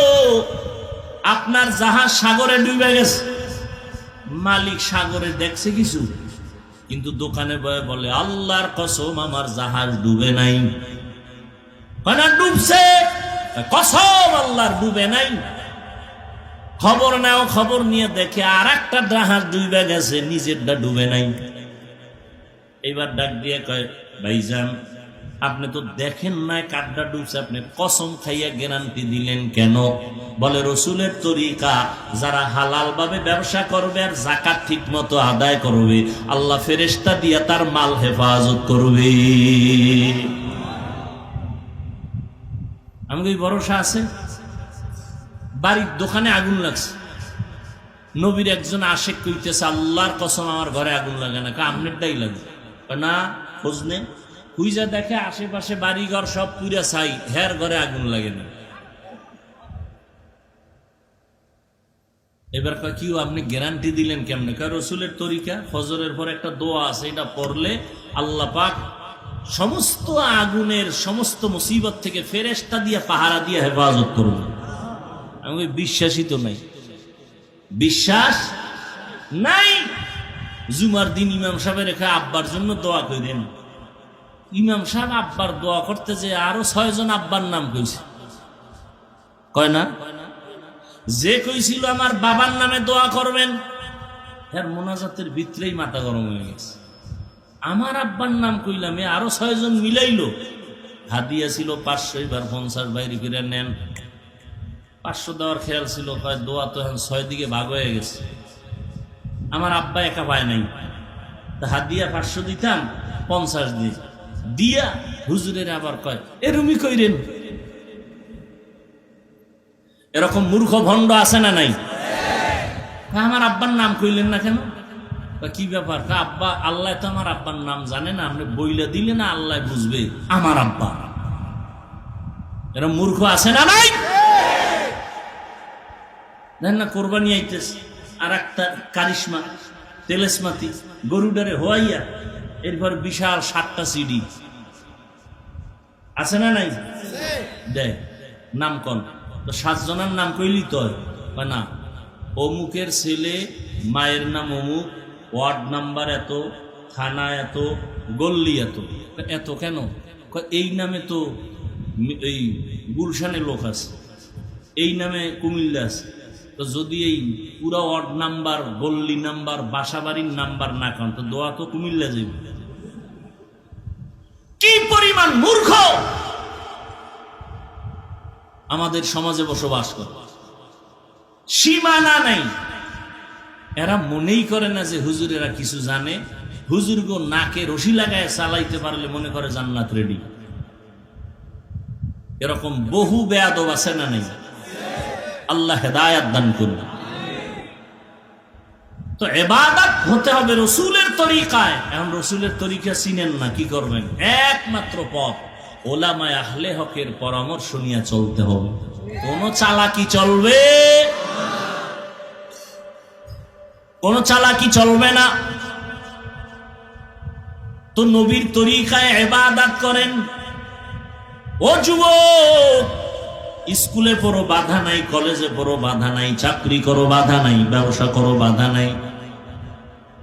আপনার জাহাজ সাগরে ডুবে গেছে। মালিক সাগরে দেখছে কিছু, কিন্তু দোকানে বলে আল্লাহর কসম আমার জাহাজ ডুবে নাই। ডুবছে, কসম আল্লাহর ডুবে নাই। খবর নাও, খবর নিয়ে দেখে আর একটা জাহাজ ডুবে গেছে, নিজেরটা ডুবে নাই। এবার ডাক দিয়ে কয়, ভাইজান আপনি তো দেখেন নাই কাঠটা ডুবছে, আপনি কসম খাইয়া গ্যারান্টি দিলেন কেন? বলে রসুলের তরিকা, যারা হালাল ভাবে ব্যবসা করবে আর যাকাত ঠিক মতো আদায় করবে, আল্লাহ ফেরেশতা দিয়া তার মাল হেফাজত করবে। আমাকে ভরসা আছে। বাড়ির দোকানে আগুন লাগছে, নবীর একজন আশেক কইতেছে আল্লাহর কসম আমার ঘরে আগুন লাগে না, আমনেরটাই লাগে না। খোঁজ নেন, খুঁজা দেখে আশেপাশে বাড়ি ঘর সব পুরা ছাই, হের ঘরে আগুন লাগে না। এবার কয় কি আপনি গ্যারান্টি দিলেন কেমনে? কয় রসুলের তরিকা, ফজরের পর একটা দোয়া আছে, এটা পড়লে আল্লাহ পাক সমস্ত আগুনের সমস্ত মুসিবত থেকে ফেরেশতা দিয়ে পাহারা দিয়ে হেফাজত করবে। আমি বিশ্বাসই তো নাই, বিশ্বাস নাই। জুমার দিন ইমাম সাহেবের রেখে আব্বার জন্য দোয়া করেন। ইমাম সাহেব আব্বার দোয়া করতে যে আরো 6 জন আব্বার নাম কইছে, কয় না? যে কইছিল আমার বাবার নামে দোয়া করবেন, এর মোনাজাতের ভিতরেই মাথা গরম হয়ে গেছে। আমার আব্বার নাম কইলাম, আরো 6 জন মিলাইলো। হাদিয়া ছিল 500, এবার 50 বাইরে ফিরে নেন। 500 দেওয়ার খেয়াল ছিল, কয় দোয়া তো এখন 6 দিকে ভাগ হয়ে গেছে, আমার আব্বা একা পায় নাই, তা হাদিয়া 500 দিতাম, 50 দিয়ে দিয়া হুজুরের আবার কয় এরুমি কইরেন। এরকম মূর্খ ভণ্ড আছে না নাই? আমার আব্বার নাম কইলেন না কেন? কি ব্যাপার? আব্বা, আল্লাহ তো আমার আব্বার নাম জানে না, আপনি বইলা দিলে না আল্লাহ বুঝবে আমার আব্বা। এরকম মূর্খ আছে না নাই? দেখেন না কোরবানি আইতেছে, আর একটা কারিশমা তেলেসমাতি গরুডারে হোয়াইয়া, এরপর বিশাল 7টা সিডি আছে না নাই? দেয় নাম কন, তো 7 জনের নাম কইলি তো না, অমুকের ছেলে, মায়ের নাম অমুক, ওয়ার্ড নাম্বার এত, থানা এত, গল্লি এত। এত কেন? এই নামে তো এই গুলশানে লোক আছে, এই নামে কুমিল্লা আছে, তো যদি এই পুরা ওয়ার্ড নাম্বার, গল্লি নাম্বার, বাসাবাড়ির নাম্বার না কান, তো দোয়া তো কুমিল্লা যাবে। কি পরিমাণ মূর্খ আমাদের সমাজে বসবাস করে, সীমানা নাই। এরা মনেই করে না যে হুজুরেরা কিছু জানে। হুজুরগো নাকে রশি লাগায় চালাইতে পারলে মনে করে জান্নাত রেডি। এরকম বহু বেয়াদব আছে না নাই? আল্লাহ হেদায়াত দান করুন। তো ইবাদত হতে হবে রসুলের তরিকায়। এখন রসুলের তরিকা চিনেন না, কি করবেন? একমাত্র পথ ওলামায়ে আহলে হকের পরামর্শ নিয়ে চলতে হবে। কোন চালাকি চলবে, কোন চালাকি চলবে না। তো নবীর তরিকায় ইবাদত করেন। ও যুবক, স্কুলে পড়ো বাধা নাই, কলেজে পড়ো বাধা নাই, চাকরি করো বাধা নাই, ব্যবসা করো বাধা নাই।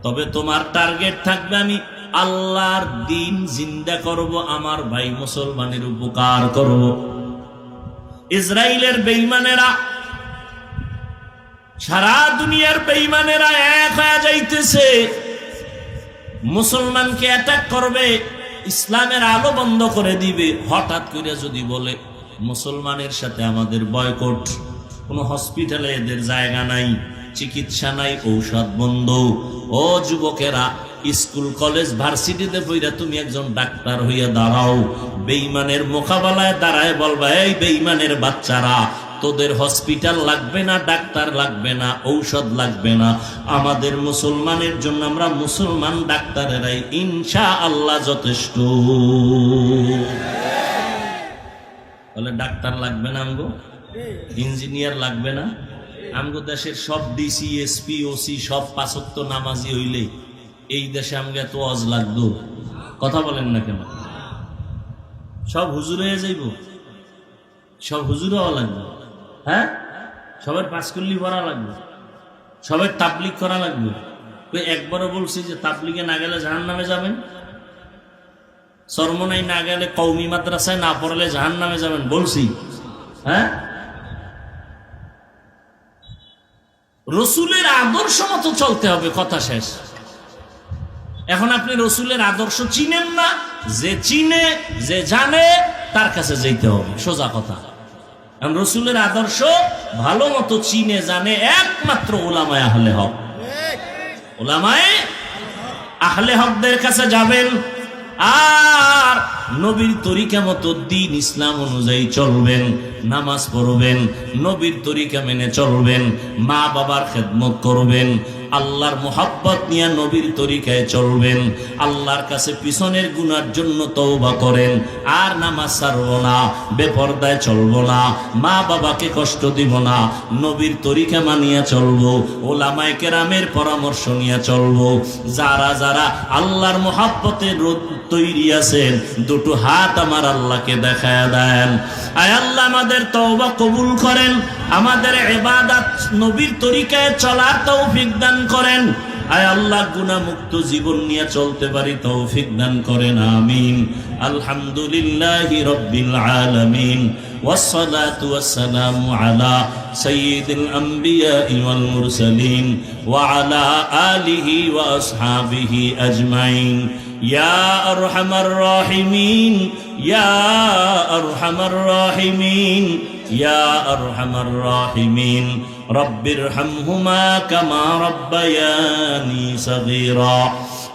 তবে তোমার টার্গেট থাকবে আমি আল্লাহর দিন জিন্দা করব, আমার ভাই মুসলমানের উপকার করব। ইসরায়েলের বেঈমানেরা, সারা দুনিয়ার বেঈমানেরা এক হয়ে যাইতেছে, মুসলমানকে অ্যাটাক করবে, ইসলামের আলো বন্ধ করে দিবে। হঠাৎ করে যদি বলে মুসলমানের সাথে আমাদের বয়কট, কোনো হসপিটালে এদের জায়গা নাই, চিকিৎসা নাই, ঔষধ বন্ধ। ও যুবকেরা, স্কুল কলেজ ভার্সিটিতে পড়া তুমি একজন ডাক্তার হইয়া দাঁড়াও, বেঈমানের মোকাবেলায় দাঁড়ায় বলবা, এই বেঈমানের বাচ্চারা, তোদের হসপিটাল লাগবে না, ডাক্তার লাগবে না, ঔষধ লাগবে না, আমাদের মুসলমানের জন্য আমরা মুসলমান ডাক্তারেরাই ইনশাআল্লাহ যথেষ্ট। বলে ডাক্তার লাগবে না, আমগো ইঞ্জিনিয়ার লাগবে না, আমগো দেশের সব ডিসি এসপি ওসি সব পাঁচ ওয়াক্ত নামাজি হইলে এই দেশে আমগো এত ওয়াজ লাগতো? কথা বলেন না কেন? সব হুজুর হয়ে যাইব, সব হুজুর হওয়া লাগবে, হ্যাঁ, সবার পাঁচকুল্লি পড়া লাগবে, সবার তাবলিগ করা লাগবে। একবারও বলছি যে তাবলিগে না গেলে জাহান্নামে যাবেন, চরমনাই না গেলে, কওমি মাদ্রাসায় না পড়লে জাহান্নামে যাবেন বলছি? হ্যাঁ, রসুলের আদর্শ মতো চলতে হবে, কথা শেষ। এখন আপনি রসুলের আদর্শ চিনেন না, যে চিনে, যে জানে তার কাছে যেতে হবে, সোজা কথা। রসুলের আদর্শ ভালো মতো চিনে জানে একমাত্র ওলামায়ে আহলে হক। ওলামায়ে আহলে হকদের কাছে যাবেন, আর নবীর তরিকা মতো দিন ইসলাম অনুযায়ী চলবেন, নামাজ পড়বেন, নবীর তরিকা মেনে চলবেন, মা বাবার খেদমত করবেন, আল্লাহর মোহাব্বত নিয়ে নবীর তরিকায় চলবেন, আল্লাহর কাছে পিছনের গুনার জন্য তওবা করেন, আর নামাজ ছাড়বো না, বেপরদায় চলবো না, মা বাবাকে কষ্ট দিব না, নবীর তরিকা মানিয়া চলবো, ওলামায়ে কেরামের পরামর্শ নিয়ে চলবো। যারা যারা আল্লাহর মোহাব্বতের তৈরি আছেন, দুটো হাত আমার আল্লাহকে দেখায়া দেন। আয় আল্লাহ, আমাদের তওবা কবুল করেন, আমাদের ইবাদত নবীর তরিকায় চলার তৌফিক দান করেন। আয় আল্লাহ, গুনাহমুক্ত জীবন নিয়ে চলতে পারি তৌফিক দান করেন, আমিন। আলহামদুলিল্লাহি রাব্বিল আলামিন, ওয়াসসালাতু ওয়াসসালামু আলা সাইয়্যিদিল আমবিয়াই ওয়াল মুরসালিন ওয়া আলা আলিহি ওয়া আসহাবিহি আজমাইন। ইয়া আরহামার রাহিমিন, ইয়া আরহামার রাহিমিন, ইয়া আরহামার রাহিমিন। রব্বিরহামহুমা কামা রব্বায়ানি সগীরা।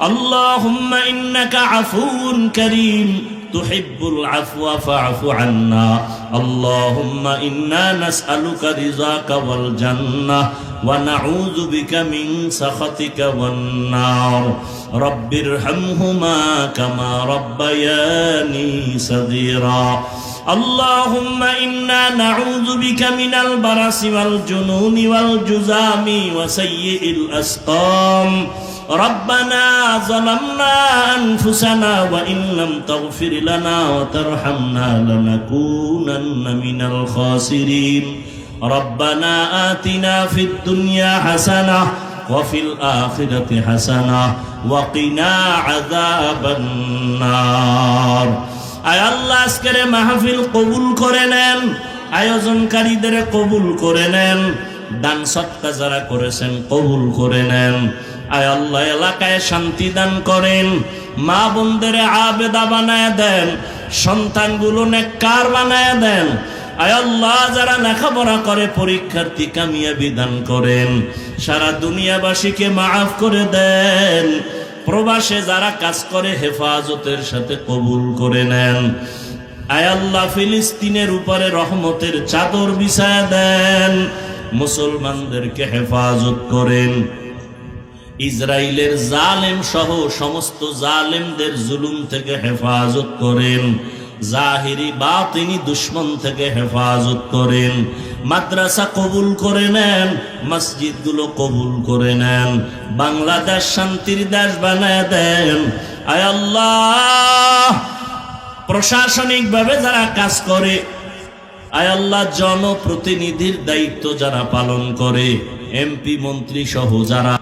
আল্লাহুম্মা ইন্নাকা আফুউন কারীম তুহিব্বুল আফওয়া ফা'ফু আন্না। আল্লাহুম্মা ইন্না নাসআলুকা রিযাকা ওয়াল জান্নাহ ওয়া নাউযু বিকা মিন সাখাতিকা ওয়ান নার। রব্বিরহামহুমা কামা রব্বায়ানি সগীরা। اللهم إنا نعوذ بك من البرص والجنون والجذام وسيء الأسقام. ربنا ظلمنا أنفسنا وإن لم تغفر لنا وترحمنا لنكونن من الخاسرين. ربنا آتنا في الدنيا حسنة وفي الآخرة حسنة وقنا عذاب النار. আয় আল্লাহ, আজকের মাহফিল কবুল করে নেন, আয়োজনকারীদের কবুল করে নেন, দান সদকা যারা করেছেন কবুল করে নেন। আয় আল্লাহ, এলাকায় শান্তি দান করেন, মা বোনদের আবেদা বানায় দেন, সন্তানগুলো নেককার বানায় দেন। আয় আল্লাহ, যারা লেখাপড়া করে পরীক্ষার্থী কামিয়াবি দান করেন, সারা দুনিয়াবাসীকে মাফ করে দেন। প্রবাসে যারা কাজ করে হেফাজতের সাথে কবুল করে নেন। আয় আল্লাহ, ফিলিস্তিনের উপরে রহমতের চাদর বিছায়া দেন, মুসলমানদেরকে হেফাজত করেন। ইসরায়েলের জালেম সহ সমস্ত জালেমদের জুলুম থেকে হেফাজত করেন। জাহিরি বাতিনি দুশ্মন থেকে হেফাজত করেন, মাদ্রাসা কবুল করে নেন, মসজিদগুলো কবুল করে নেন, বাংলাদেশ শান্তির দেশ বানায় দেন। আয় আল্লাহ, প্রশাসনিকভাবে যারা কাজ করে, আয় আল্লাহ, জনপ্রতিনিধির দায়িত্ব যারা পালন করে, এমপি মন্ত্রী সহ যারা